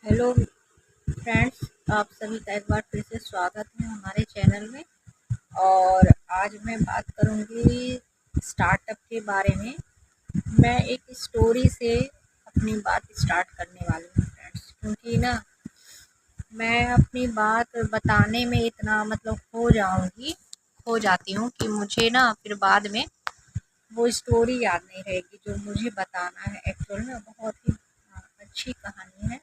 Hello friends, आप सभी का एक बार फिर से स्वागत है हमारे चैनल में। और आज मैं बात करूंगी स्टार्टअप के बारे में। मैं एक स्टोरी से अपनी बात स्टार्ट करने वाली हूँ फ्रेंड्स, क्योंकि ना मैं अपनी बात बताने में इतना खो जाती हूँ कि मुझे ना फिर बाद में वो स्टोरी याद नहीं रहेगी जो मुझे बताना है। एक्चुअल में बहुत ही अच्छी कहानी है।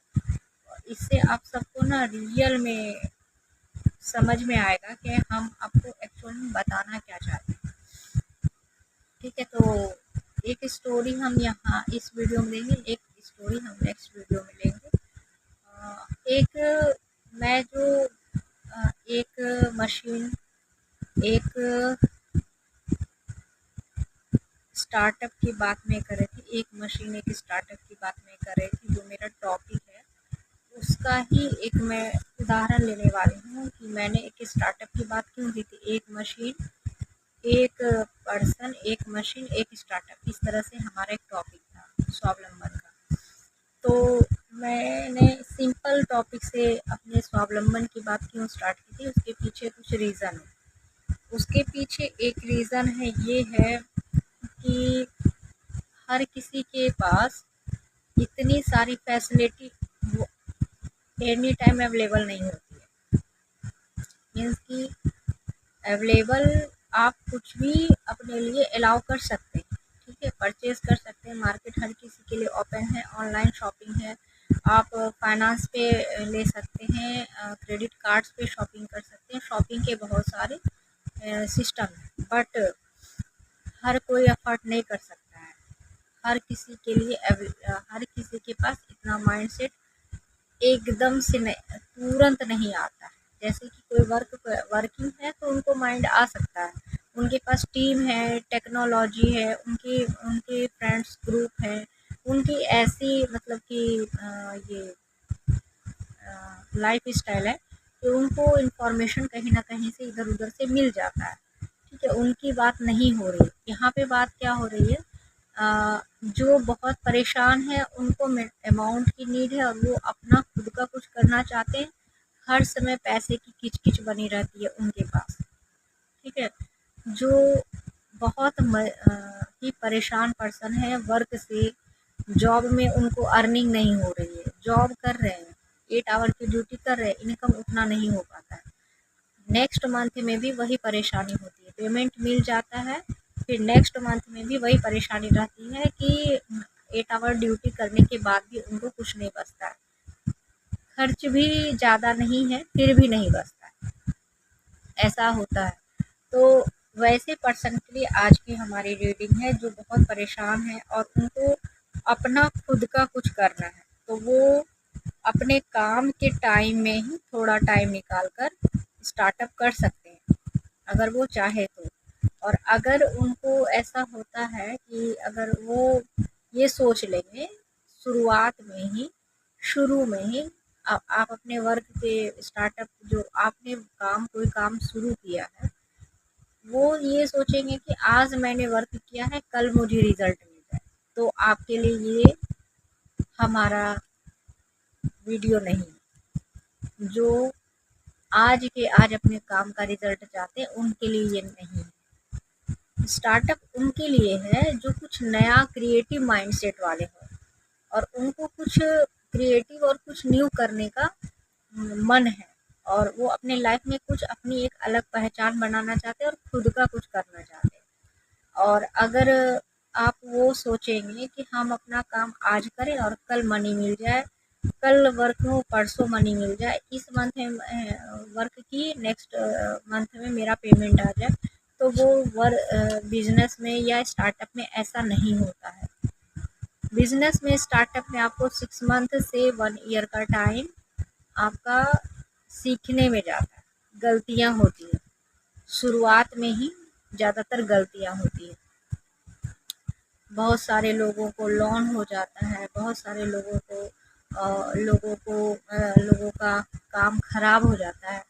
इससे आप सबको ना रियल में समझ में आएगा कि हम आपको एक्चुअल में बताना क्या चाहते हैं। ठीक है, तो एक स्टोरी हम यहाँ इस वीडियो में लेंगे, एक स्टोरी हम नेक्स्ट वीडियो में लेंगे। एक मैं जो एक मशीन एक स्टार्टअप की बात मैं कर रही थी, एक स्टार्टअप की बात मैं कर रही थी, जो मेरा टॉपिक है उसका ही एक मैं उदाहरण लेने वाली हूँ कि मैंने एक स्टार्टअप की बात क्यों की थी। एक पर्सन, एक मशीन, एक स्टार्टअप, इस तरह से हमारा एक टॉपिक था स्वावलंबन का। तो मैंने सिंपल टॉपिक से अपने स्वावलंबन की बात क्यों स्टार्ट की थी, उसके पीछे कुछ रीज़न है। उसके पीछे एक रीज़न है, ये है कि हर किसी के पास इतनी सारी फैसिलिटी एनी टाइम अवेलेबल नहीं होती है। मीन्स कि अवेलेबल आप कुछ भी अपने लिए अलाउ कर सकते हैं। ठीक है, परचेज कर सकते हैं। मार्केट हर किसी के लिए ओपन है, ऑनलाइन शॉपिंग है, आप फाइनेंस पे ले सकते हैं, क्रेडिट कार्ड्स पे शॉपिंग कर सकते हैं। शॉपिंग के बहुत सारे सिस्टम हैं, बट हर कोई अफोर्ड नहीं कर सकता है। हर किसी के पास इतना माइंडसेट एकदम से नहीं, तुरंत नहीं आता है। जैसे कि कोई वर्किंग है तो उनको माइंड आ सकता है, उनके पास टीम है, टेक्नोलॉजी है, उनके उनके फ्रेंड्स ग्रुप है, उनकी ऐसी मतलब कि ये लाइफ स्टाइल है कि उनको इन्फॉर्मेशन कहीं ना कहीं से इधर उधर से मिल जाता है। ठीक है, उनकी बात नहीं हो रही। यहाँ पे बात क्या हो रही है, जो बहुत परेशान है, उनको अमाउंट की नीड है और वो अपना खुद का कुछ करना चाहते हैं। हर समय पैसे की किचकिच बनी रहती है उनके पास। ठीक है, जो बहुत ही परेशान पर्सन है वर्क से, जॉब में उनको अर्निंग नहीं हो रही है, जॉब कर रहे हैं, 8 आवर की ड्यूटी कर रहे हैं, इनकम उतना नहीं हो पाता है। नेक्स्ट मंथ में भी वही परेशानी होती है, पेमेंट मिल जाता है, फिर नेक्स्ट मंथ में भी वही परेशानी रहती है कि 8 आवर ड्यूटी करने के बाद भी उनको कुछ नहीं बचता है, खर्च भी ज़्यादा नहीं है फिर भी नहीं बचता है, ऐसा होता है। तो वैसे पर्सन के लिए आज की हमारी रीडिंग है, जो बहुत परेशान है और उनको अपना खुद का कुछ करना है, तो वो अपने काम के टाइम में ही थोड़ा टाइम निकाल कर स्टार्टअप कर सकते हैं, अगर वो चाहे तो। और अगर उनको ऐसा होता है कि अगर वो ये सोच लेंगे शुरुआत में ही, शुरू में ही, आप अपने वर्क के स्टार्टअप, जो आपने कोई काम शुरू किया है, वो ये सोचेंगे कि आज मैंने वर्क किया है, कल मुझे रिजल्ट मिल जाए, तो आपके लिए ये हमारा वीडियो नहीं। जो आज के आज अपने काम का रिजल्ट चाहते हैं, उनके लिए ये नहीं है। स्टार्टअप उनके लिए है जो कुछ नया क्रिएटिव माइंडसेट वाले हों और उनको कुछ क्रिएटिव और कुछ न्यू करने का मन है, और वो अपने लाइफ में कुछ अपनी एक अलग पहचान बनाना चाहते हैं और खुद का कुछ करना चाहते हैं। और अगर आप वो सोचेंगे कि हम अपना काम आज करें और कल मनी मिल जाए, कल वर्क हो परसों मनी मिल जाए, इस मंथ में वर्क की, नेक्स्ट मंथ में मेरा पेमेंट आ जाए, तो वो बिजनेस में या स्टार्टअप में ऐसा नहीं होता है। बिजनेस में, स्टार्टअप में आपको 6 मंथ से 1 ईयर का टाइम आपका सीखने में जाता है। गलतियां होती हैं शुरुआत में ही, ज़्यादातर गलतियां होती हैं। बहुत सारे लोगों को लॉन हो जाता है, बहुत सारे लोगों का काम खराब हो जाता है,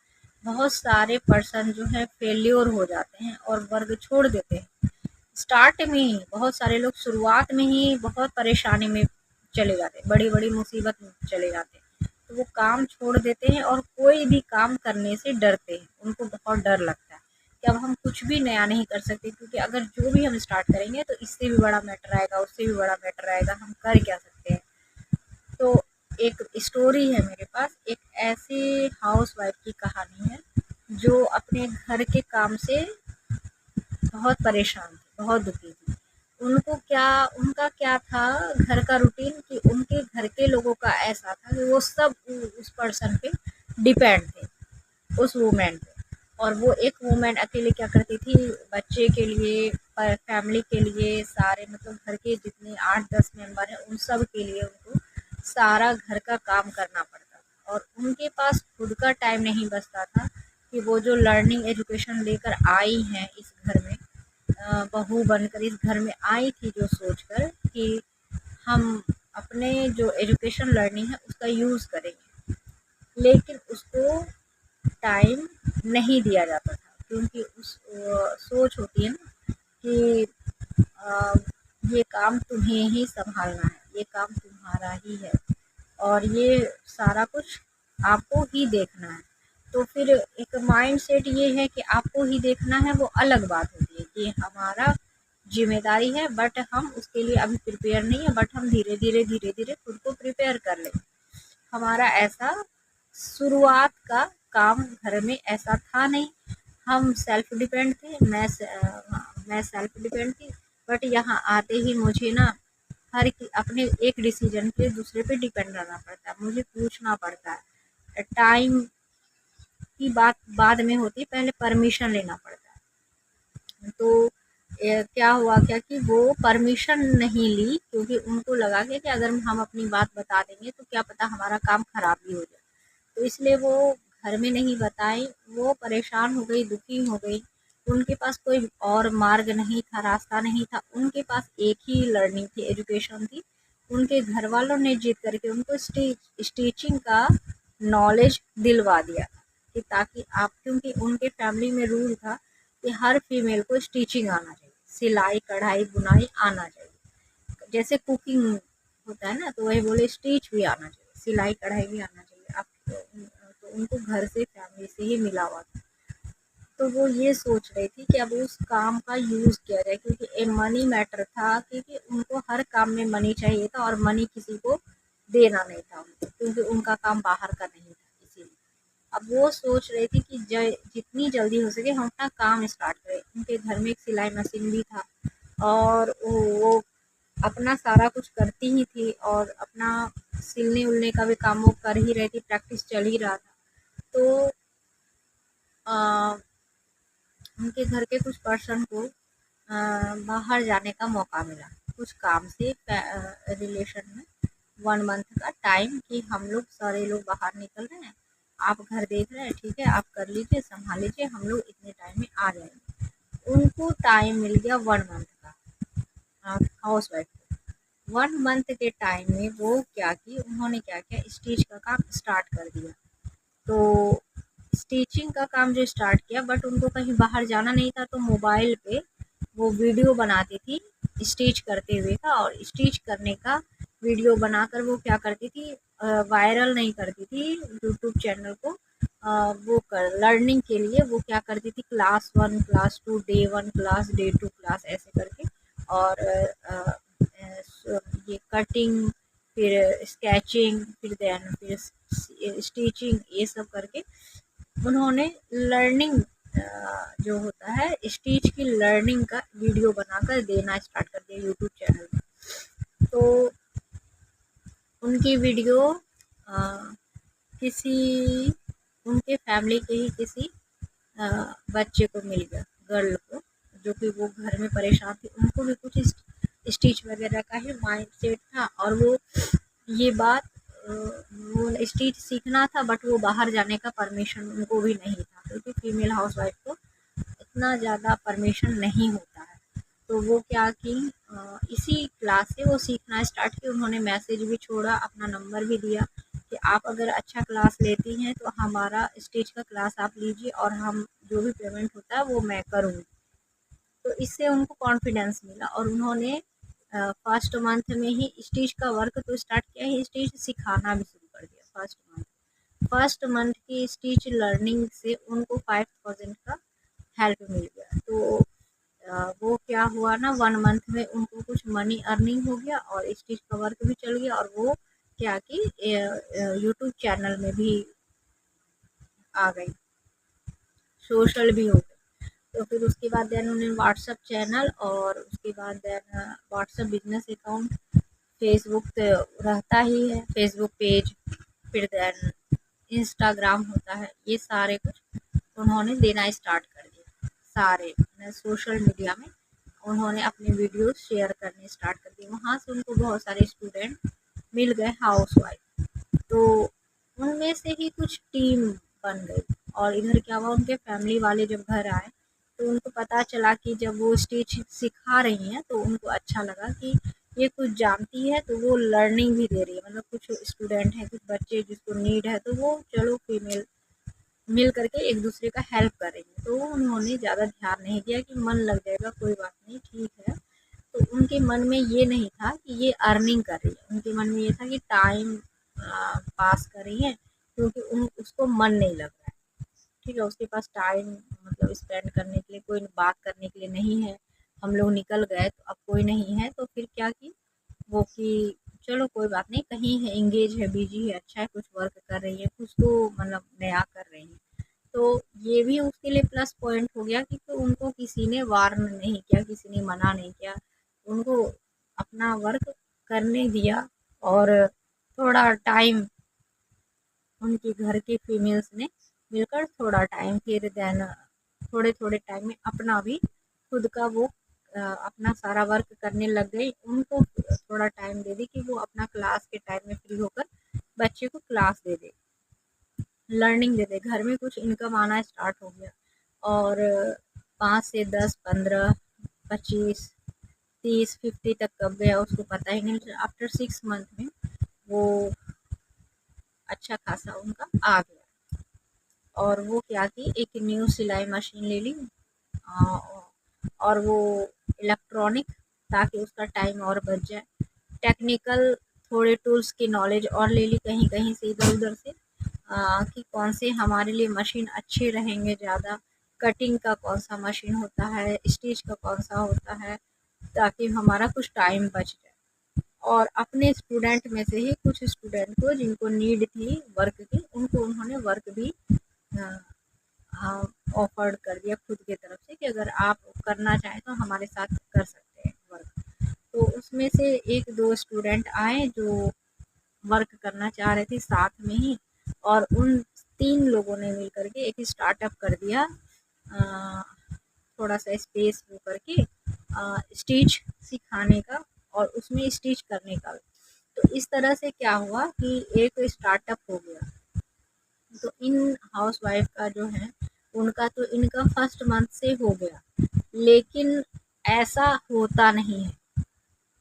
बहुत सारे पर्सन जो है फेल्योर हो जाते हैं और वर्ग छोड़ देते हैं। स्टार्ट में ही बहुत सारे लोग शुरुआत में ही बहुत परेशानी में चले जाते हैं, बड़ी बड़ी मुसीबत में चले जाते हैं। तो वो काम छोड़ देते हैं और कोई भी काम करने से डरते हैं, उनको बहुत डर लगता है कि अब हम कुछ भी नया नहीं कर सकते, क्योंकि अगर जो भी हम स्टार्ट करेंगे तो इससे भी बड़ा मैटर आएगा, उससे भी बड़ा मैटर आएगा, हम कर क्या सकते हैं। तो एक स्टोरी है मेरे पास, एक ऐसे हाउसवाइफ की कहानी है जो अपने घर के काम से बहुत परेशान थी, बहुत दुखी थी। उनको क्या उनका क्या था घर का रूटीन, कि उनके घर के लोगों का ऐसा था कि वो सब उस पर्सन पे डिपेंड थे, उस वूमेन पे। और वो एक वूमेन अकेले क्या करती थी, बच्चे के लिए, फैमिली के लिए, सारे मतलब घर के जितने 8-10 मेंबर हैं उन सब के लिए उनको सारा घर का काम करना पड़ता था, और उनके पास खुद का टाइम नहीं बचता था कि वो जो लर्निंग एजुकेशन लेकर आई हैं इस घर में, बहू बनकर इस घर में आई थी जो सोचकर कि हम अपने जो एजुकेशन लर्निंग है उसका यूज़ करेंगे, लेकिन उसको टाइम नहीं दिया जाता था, क्योंकि उस सोच होती है ना कि अ, ये काम तुम्हें ही संभालना है, ये काम तुम्हारा ही है और ये सारा कुछ आपको ही देखना है। तो फिर एक माइंडसेट ये है कि आपको ही देखना है, वो अलग बात होती है कि हमारा जिम्मेदारी है, बट हम उसके लिए अभी प्रिपेयर नहीं है, बट हम धीरे धीरे खुद को प्रिपेयर कर लेंगे। हमारा ऐसा शुरुआत का काम घर में ऐसा था नहीं, हम सेल्फ डिपेंड थे, मैं सेल्फ डिपेंड थी, बट यहाँ आते ही मुझे ना अपने एक डिसीजन पे दूसरे पे डिपेंड रहना पड़ता है, मुझे पूछना पड़ता है, टाइम की बात बाद में होती है, पहले परमिशन लेना पड़ता है। तो क्या हुआ क्या कि वो परमिशन नहीं ली, क्योंकि उनको लगा कि अगर हम अपनी बात बता देंगे तो क्या पता हमारा काम खराब भी हो जाए, तो इसलिए वो घर में नहीं बताई। वो परेशान हो गई, दुखी हो गई, उनके पास कोई और मार्ग नहीं था, रास्ता नहीं था, उनके पास एक ही लर्निंग थी, एजुकेशन थी। उनके घर वालों ने जिद करके उनको स्टिचिंग का नॉलेज दिलवा दिया था, कि ताकि आप, क्योंकि उनके फैमिली में रूल था कि हर फीमेल को स्टिचिंग आना चाहिए, सिलाई कढ़ाई बुनाई आना चाहिए, जैसे कुकिंग होता है ना, तो वही बोले स्टिच भी आना चाहिए, सिलाई कढ़ाई भी आना चाहिए। आप तो उनको घर से फैमिली से ही मिला हुआ था। तो वो ये सोच रही थी कि अब उस काम का यूज़ किया जाए, क्योंकि ए मनी मैटर था, क्योंकि उनको हर काम में मनी चाहिए था और मनी किसी को देना नहीं था उनको, क्योंकि उनका काम बाहर का नहीं था, इसीलिए अब वो सोच रही थी कि जितनी जल्दी हो सके हम अपना काम स्टार्ट करें। उनके घर में एक सिलाई मशीन भी था, और वो अपना सारा कुछ करती ही थी, और अपना सिलने उलने का भी काम वो कर ही रही थी, प्रैक्टिस चल ही रहा था। तो अ, उनके घर के कुछ पर्सन को बाहर जाने का मौका मिला, कुछ काम से रिलेशन में, 1 मंथ का टाइम, कि हम लोग सारे लोग बाहर निकल रहे हैं, आप घर देख रहे हैं, ठीक है आप कर लीजिए, संभाल लीजिए, हम लोग इतने टाइम में आ जाएंगे। उनको टाइम मिल गया 1 मंथ का, हाउस वाइफ को। 1 मंथ के टाइम में वो क्या की, उन्होंने क्या किया, स्टिच का काम स्टार्ट कर दिया। तो स्टिचिंग का काम जो स्टार्ट किया, बट उनको कहीं बाहर जाना नहीं था, तो मोबाइल पे वो वीडियो बनाती थी स्टिच करते हुए का, और स्टिच करने का वीडियो बनाकर वो क्या करती थी, वायरल नहीं करती थी यूट्यूब चैनल को, वो कर लर्निंग के लिए वो क्या करती थी, class 1 class 2 day 1 class day 2 class ऐसे करके, और ये कटिंग, फिर स्केचिंग, फिर देन फिर स्टिचिंग, ये सब करके उन्होंने लर्निंग, जो होता है स्टिच की लर्निंग का वीडियो बनाकर देना स्टार्ट कर दिया यूट्यूब चैनल में। तो उनकी वीडियो किसी उनके फैमिली के ही किसी बच्चे को मिल गया, गर्ल को, जो कि वो घर में परेशान थी, उनको भी कुछ स्टिच वगैरह का ही माइंड सेट था, और वो ये बात वो स्टिच सीखना था, बट वो बाहर जाने का परमिशन उनको भी नहीं था, क्योंकि फीमेल हाउसवाइफ को इतना ज़्यादा परमिशन नहीं होता है। तो वो क्या कि इसी क्लास से वो सीखना स्टार्ट किया, उन्होंने मैसेज भी छोड़ा, अपना नंबर भी दिया कि आप अगर अच्छा क्लास लेती हैं तो हमारा स्टिच का क्लास आप लीजिए, और हम जो भी पेमेंट होता है वो मैं करूँगी। तो इससे उनको कॉन्फिडेंस मिला, और उन्होंने फर्स्ट मंथ में ही स्टिच का वर्क तो स्टार्ट किया ही, स्टिच सिखाना भी शुरू कर दिया फर्स्ट मंथ की स्टिच लर्निंग से उनको 5000 का हेल्प मिल गया। तो वो क्या हुआ ना, 1 मंथ में उनको कुछ मनी अर्निंग हो गया और स्टिच का वर्क भी चल गया, और वो क्या कि यूट्यूब चैनल में भी आ गई, सोशल भी हो गई। तो फिर उसके बाद देन उन्हें व्हाट्सएप चैनल, और उसके बाद then WhatsApp business account, Facebook तो रहता ही है, फेसबुक पेज, फिर देन इंस्टाग्राम होता है, ये सारे कुछ उन्होंने देना स्टार्ट कर दिया। सारे सोशल मीडिया में उन्होंने अपने वीडियो शेयर करने स्टार्ट कर दिए। वहाँ से उनको बहुत सारे स्टूडेंट मिल गए हाउस वाइफ। तो उनमें से ही कुछ टीम बन गई, और इधर क्या हुआ, उनके फैमिली वाले जब घर आए तो उनको पता चला कि जब वो स्टिच सिखा रही हैं तो उनको अच्छा लगा कि ये कुछ जानती है, तो वो लर्निंग भी दे रही है। मतलब कुछ स्टूडेंट हैं, कुछ बच्चे जिसको नीड है, तो वो चलो फीमेल मिल करके एक दूसरे का हेल्प करेंगे। तो उन्होंने ज़्यादा ध्यान नहीं दिया कि मन लग जाएगा, कोई बात नहीं, ठीक है। तो उनके मन में ये नहीं था कि ये अर्निंग कर रही है, उनके मन में ये था कि टाइम पास कर रही है, क्योंकि उन उसको मन नहीं लग रहा है। ठीक है, उसके पास टाइम मतलब स्पेंड करने के लिए, कोई बात करने के लिए नहीं है। हम लोग निकल गए तो अब कोई नहीं है, तो फिर क्या की वो कि चलो कोई बात नहीं, कहीं है, एंगेज है, बिजी है, अच्छा है, कुछ वर्क कर रही है, कुछ तो मतलब नया कर रही है। तो ये भी उसके लिए प्लस पॉइंट हो गया कि तो उनको किसी ने वार्न नहीं किया, किसी ने मना नहीं किया, उनको अपना वर्क करने दिया। और थोड़ा टाइम उनके घर के फीमेल्स ने मिलकर थोड़ा टाइम, फिर देन थोड़े थोड़े टाइम में अपना भी खुद का वो अपना सारा वर्क करने लग गई। उनको थोड़ा टाइम दे दी कि वो अपना क्लास के टाइम में फ्री होकर बच्चे को class they they, learning they दे, घर में कुछ इनकम आना स्टार्ट हो गया। और 5 से 10, 15, 25, 30, 50 तक कब गया उसको पता ही नहीं। आफ्टर 6 मंथ में वो अच्छा खासा उनका आ गया, और वो क्या की एक न्यू सिलाई मशीन ले ली, और वो इलेक्ट्रॉनिक, ताकि उसका टाइम और बच जाए। टेक्निकल थोड़े टूल्स की नॉलेज और ले ली कहीं कहीं से, इधर उधर से, कि कौन से हमारे लिए मशीन अच्छे रहेंगे ज़्यादा, कटिंग का कौन सा मशीन होता है, स्टिच का कौन सा होता है, ताकि हमारा कुछ टाइम बच जाए। और अपने स्टूडेंट में से ही कुछ स्टूडेंट को जिनको नीड थी वर्क की, उनको उन्होंने वर्क भी ऑफर्ड कर दिया खुद की तरफ से कि अगर आप करना चाहें तो हमारे साथ कर सकते हैं वर्क। तो उसमें से 1-2 स्टूडेंट आए जो वर्क करना चाह रहे थे साथ में ही, और उन 3 लोगों ने मिल करके एक स्टार्टअप कर दिया, थोड़ा सा स्पेस वो करके स्टिच सिखाने का और उसमें स्टिच करने का। तो इस तरह से क्या हुआ कि एक स्टार्टअप हो गया। तो इन हाउसवाइफ का जो है उनका तो इनकम फर्स्ट मंथ से हो गया, लेकिन ऐसा होता नहीं है।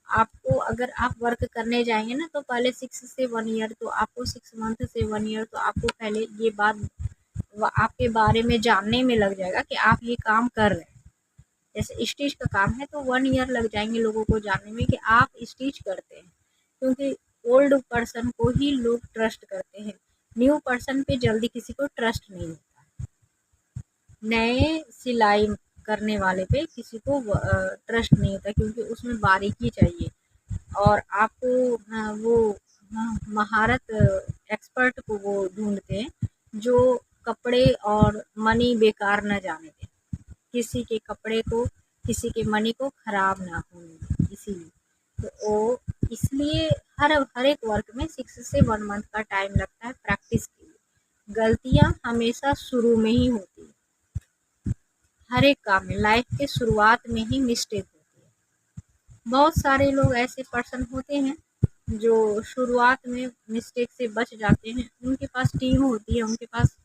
आपको अगर आप वर्क करने जाएंगे ना, तो पहले 6 से 1 ईयर, तो आपको 6 मंथ से 1 ईयर, तो आपको पहले ये बात आपके बारे में जानने में लग जाएगा कि आप ये काम कर रहे हैं। जैसे स्टिच का काम है तो 1 ईयर लग जाएंगे लोगों को जानने में कि आप स्टिच करते हैं, क्योंकि ओल्ड पर्सन को ही लोग ट्रस्ट करते हैं, न्यू पर्सन पे जल्दी किसी को ट्रस्ट नहीं होता। नए सिलाई करने वाले पे किसी को ट्रस्ट नहीं होता, क्योंकि उसमें बारीकी चाहिए, और आपको वो महारत एक्सपर्ट को वो ढूंढते हैं जो कपड़े और मनी बेकार न जाने दें, किसी के कपड़े को, किसी के मनी को खराब ना होने दें। इसीलिए तो वो, इसलिए हर हर एक वर्क में 6 से 1 मंथ का टाइम लगता है प्रैक्टिस के लिए। गलतियाँ हमेशा शुरू में ही होती है, हर एक काम में लाइफ के शुरुआत में ही मिस्टेक होती है। बहुत सारे लोग ऐसे पर्सन होते हैं जो शुरुआत में मिस्टेक से बच जाते हैं, उनके पास टीम होती है, उनके पास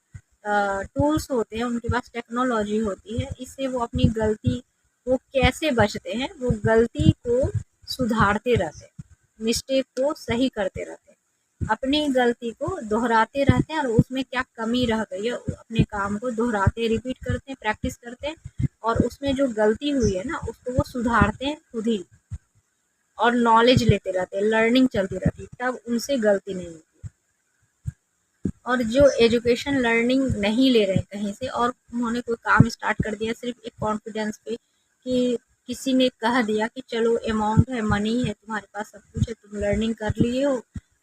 टूल्स होते हैं, उनके पास टेक्नोलॉजी होती है, इससे वो अपनी गलती, वो कैसे बचते हैं, वो गलती को सुधारते रहते हैं, मिस्टेक को सही करते रहते हैं, अपनी गलती को दोहराते रहते हैं, और उसमें क्या कमी रह गई है अपने काम को दोहराते, रिपीट करते हैं, प्रैक्टिस करते हैं, और उसमें जो गलती हुई है ना उसको वो सुधारते हैं खुद ही, और नॉलेज लेते रहते हैं, लर्निंग चलती रहती है, तब उनसे गलती नहीं होती। और जो एजुकेशन लर्निंग नहीं ले रहे कहीं से और उन्होंने कोई काम स्टार्ट कर दिया सिर्फ एक कॉन्फिडेंस पे कि किसी ने कह दिया कि चलो अमाउंट है, मनी है, तुम्हारे पास सब कुछ है, तुम लर्निंग कर लिए हो,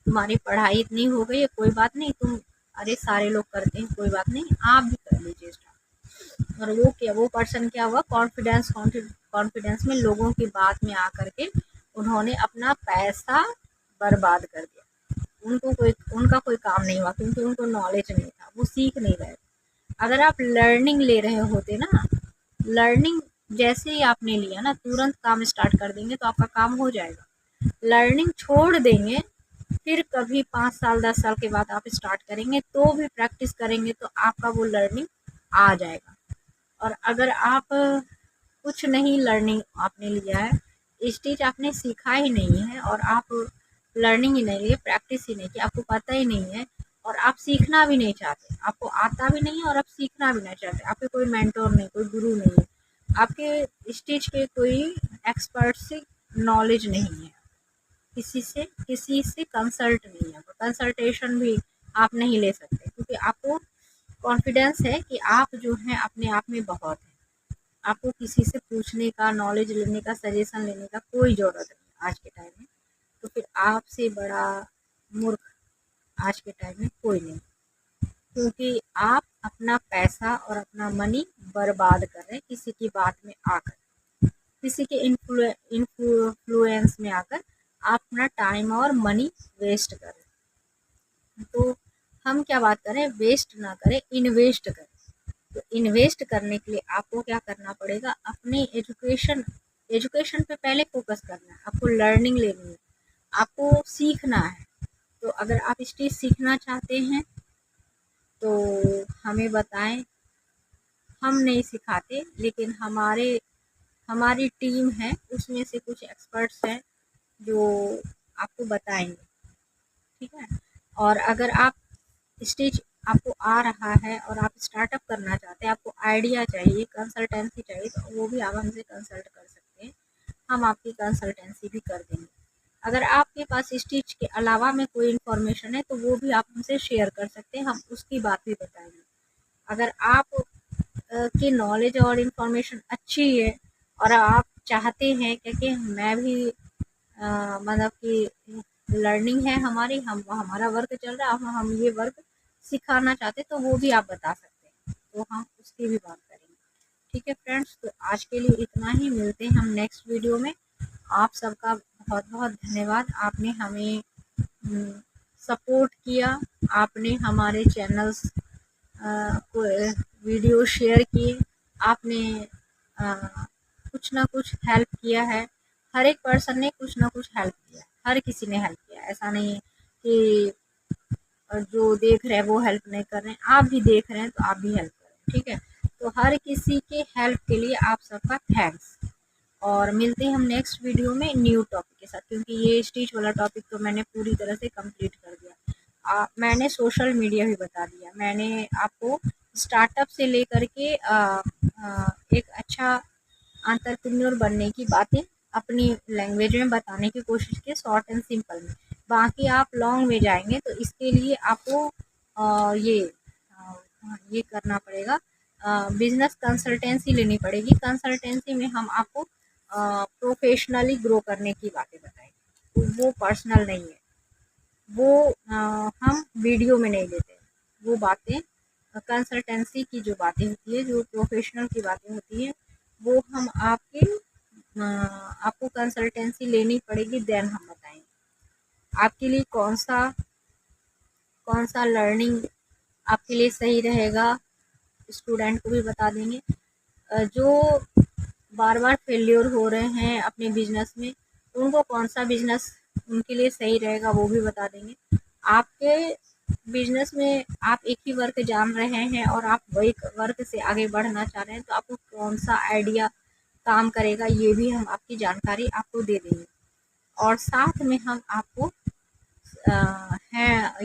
तुम्हारी पढ़ाई इतनी हो गई है, कोई बात नहीं, तुम अरे सारे लोग करते हैं, कोई बात नहीं, आप भी कर लीजिए स्टार्ट। और वो पर्सन क्या हुआ, कॉन्फिडेंस में लोगों की बात में आकर के उन्होंने अपना पैसा बर्बाद कर दिया। उनका कोई काम नहीं हुआ क्योंकि उनको नॉलेज नहीं था, वो सीख नहीं रहे थे। अगर आप लर्निंग ले रहे होते ना, लर्निंग जैसे ही आपने लिया ना, तुरंत काम स्टार्ट कर देंगे तो आपका काम हो जाएगा। लर्निंग छोड़ देंगे, फिर कभी 5 साल 10 साल के बाद आप स्टार्ट करेंगे तो भी प्रैक्टिस करेंगे तो आपका वो लर्निंग आ जाएगा। और अगर आप कुछ नहीं लर्निंग आपने लिया है, स्टिच आपने सीखा ही नहीं है और आप लर्निंग ही नहीं है, प्रैक्टिस ही नहीं की, आपको पता ही नहीं है और आप सीखना भी नहीं चाहते, आपको आता भी नहीं है और आप सीखना भी नहीं चाहते, आपके कोई मेंटोर नहीं, कोई गुरु नहीं है, आपके स्टिच के कोई एक्सपर्ट से नॉलेज नहीं है, किसी से कंसल्ट नहीं है, कंसल्टेशन भी आप नहीं ले सकते क्योंकि आपको कॉन्फिडेंस है कि आप जो हैं अपने आप में बहुत हैं। आपको किसी से पूछने का, नॉलेज लेने का, सजेशन लेने का कोई ज़रूरत नहीं आज के टाइम में। तो फिर आपसे बड़ा मूर्ख आज के टाइम में कोई नहीं, क्योंकि आप अपना पैसा और अपना मनी बर्बाद कर रहे हैं किसी की बात में आकर, किसी के इन्फ्लुएंस में आकर आप अपना टाइम और मनी वेस्ट कर रहे हैं। तो हम क्या बात करें, वेस्ट ना करें, इन्वेस्ट करें। तो इन्वेस्ट करने के लिए आपको क्या करना पड़ेगा, अपनी एजुकेशन पे पहले फोकस करना है, आपको लर्निंग लेनी है, आपको सीखना है। तो अगर आप इस चीज़ सीखना चाहते हैं तो हमें बताएं, हम नहीं सिखाते लेकिन हमारी टीम है, उसमें से कुछ एक्सपर्ट्स हैं जो आपको बताएंगे, ठीक है। और अगर आप स्टिच आपको आ रहा है और आप स्टार्टअप करना चाहते हैं, आपको आइडिया चाहिए, कंसल्टेंसी चाहिए, तो वो भी आप हमसे कंसल्ट कर सकते हैं, हम आपकी कंसल्टेंसी भी कर देंगे। अगर आपके पास स्टिच के अलावा में कोई इन्फॉर्मेशन है तो वो भी आप हमसे शेयर कर सकते हैं, हम उसकी बात भी बताएंगे। अगर आप की नॉलेज और इन्फॉर्मेशन अच्छी है और आप चाहते हैं क्योंकि मैं भी मतलब कि लर्निंग है हमारी, हम हमारा वर्क चल रहा है, हम ये वर्क सिखाना चाहते तो वो भी आप बता सकते हैं, तो हम उसकी भी बात करेंगे। ठीक है फ्रेंड्स, तो आज के लिए इतना ही, मिलते हैं हम नेक्स्ट वीडियो में। आप सबका बहुत बहुत धन्यवाद, आपने हमें सपोर्ट किया, आपने हमारे चैनल्स को वीडियो शेयर किए, आपने कुछ ना कुछ हेल्प किया है, हर एक पर्सन ने कुछ ना कुछ हेल्प किया, हर किसी ने हेल्प किया, ऐसा नहीं है कि जो देख रहे हैं वो हेल्प नहीं कर रहे हैं, आप भी देख रहे हैं तो आप भी हेल्प करें, ठीक है। तो हर किसी के हेल्प के लिए आप सबका थैंक्स, और मिलते हैं हम नेक्स्ट वीडियो में न्यू टॉपिक के साथ, क्योंकि ये स्टिच वाला टॉपिक तो मैंने पूरी तरह से कंप्लीट कर दिया। मैंने सोशल मीडिया भी बता दिया, मैंने आपको स्टार्टअप से लेकर के एक अच्छा एंटरप्रेन्योर बनने की बातें अपनी लैंग्वेज में बताने की कोशिश की, शॉर्ट एंड सिंपल में। बाकी आप लॉन्ग में जाएंगे तो इसके लिए आपको ये करना पड़ेगा, बिजनेस कंसल्टेंसी लेनी पड़ेगी। कंसल्टेंसी में हम आपको प्रोफेशनली ग्रो करने की बातें बताएंगे, तो वो पर्सनल नहीं है, वो हम वीडियो में नहीं देते, वो बातें कंसल्टेंसी की जो बातें होती है, जो प्रोफेशनल की बातें होती है, वो हम आपको कंसल्टेंसी लेनी पड़ेगी, देन हम बताएंगे आपके लिए कौन सा लर्निंग आपके लिए सही रहेगा, स्टूडेंट को भी बता देंगे। जो बार बार फेल्योर हो रहे हैं अपने बिजनेस में, उनको कौन सा बिजनेस उनके लिए सही रहेगा वो भी बता देंगे। आपके बिजनेस में आप एक ही वर्क जान रहे हैं और आप वही वर्क से आगे बढ़ना चाह रहे हैं, तो आपको कौन सा आइडिया काम करेगा ये भी हम आपकी जानकारी आपको दे देंगे। और साथ में हम आपको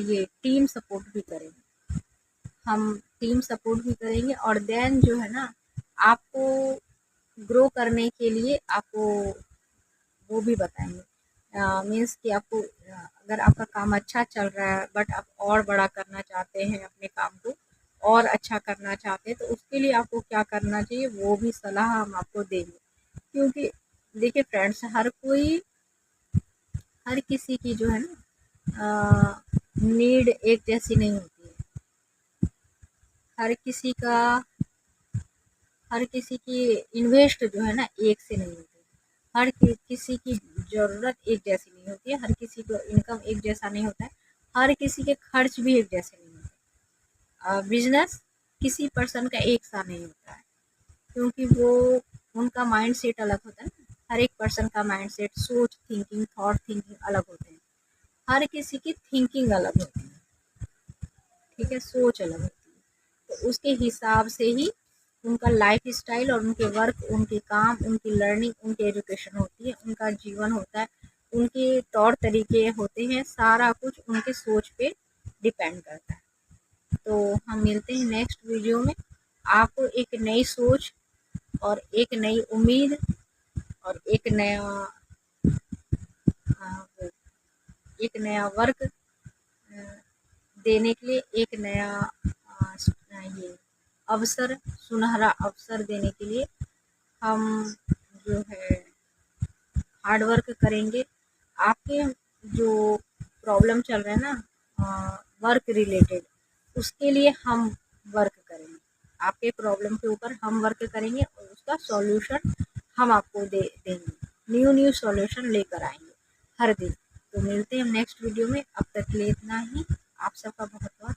ये टीम सपोर्ट भी करेंगे, हम टीम सपोर्ट भी करेंगे, और देन जो है ना, आपको ग्रो करने के लिए आपको वो भी बताएंगे, मीन्स कि आपको अगर आपका काम अच्छा चल रहा है बट आप और बड़ा करना चाहते हैं अपने काम को और अच्छा करना चाहते हैं, तो उसके लिए आपको क्या करना चाहिए वो भी सलाह हम आपको देंगे। क्योंकि देखिए फ्रेंड्स, हर किसी की जो है ना नीड एक जैसी नहीं होती है। हर किसी का हर किसी की इन्वेस्ट जो है ना एक से नहीं होती। किसी की ज़रूरत एक जैसी नहीं होती है, हर किसी को इनकम एक जैसा नहीं होता है, हर किसी के खर्च भी एक जैसे नहीं होते। बिजनेस किसी पर्सन का एक सा नहीं होता है, क्योंकि वो उनका माइंड सेट अलग होता है ना। हर एक पर्सन का माइंड सेट, सोच, थिंकिंग, थॉट थिंकिंग अलग होते हैं। हर किसी की थिंकिंग अलग होती है, ठीक है, सोच अलग होती है। तो उसके हिसाब से ही उनका लाइफ स्टाइल और उनके वर्क, उनके काम, उनकी लर्निंग, उनकी एजुकेशन होती है, उनका जीवन होता है, उनके तौर तरीके होते हैं, सारा कुछ उनके सोच पे डिपेंड करता है। तो हम मिलते हैं नेक्स्ट वीडियो में। आपको एक नई सोच और एक नई उम्मीद और अ, एक नया वर्क देने के लिए, एक नया ये अवसर, सुनहरा अवसर देने के लिए हम जो है हार्ड वर्क करेंगे। आपके जो प्रॉब्लम चल रहा है ना वर्क रिलेटेड, उसके लिए हम वर्क करेंगे। आपके प्रॉब्लम के ऊपर हम वर्क करेंगे और उसका सॉल्यूशन हम आपको देंगे। न्यू सॉल्यूशन लेकर आएंगे हर दिन। तो मिलते हैं हम नेक्स्ट वीडियो में। अब तक के लिए इतना ही। आप सबका बहुत बहुत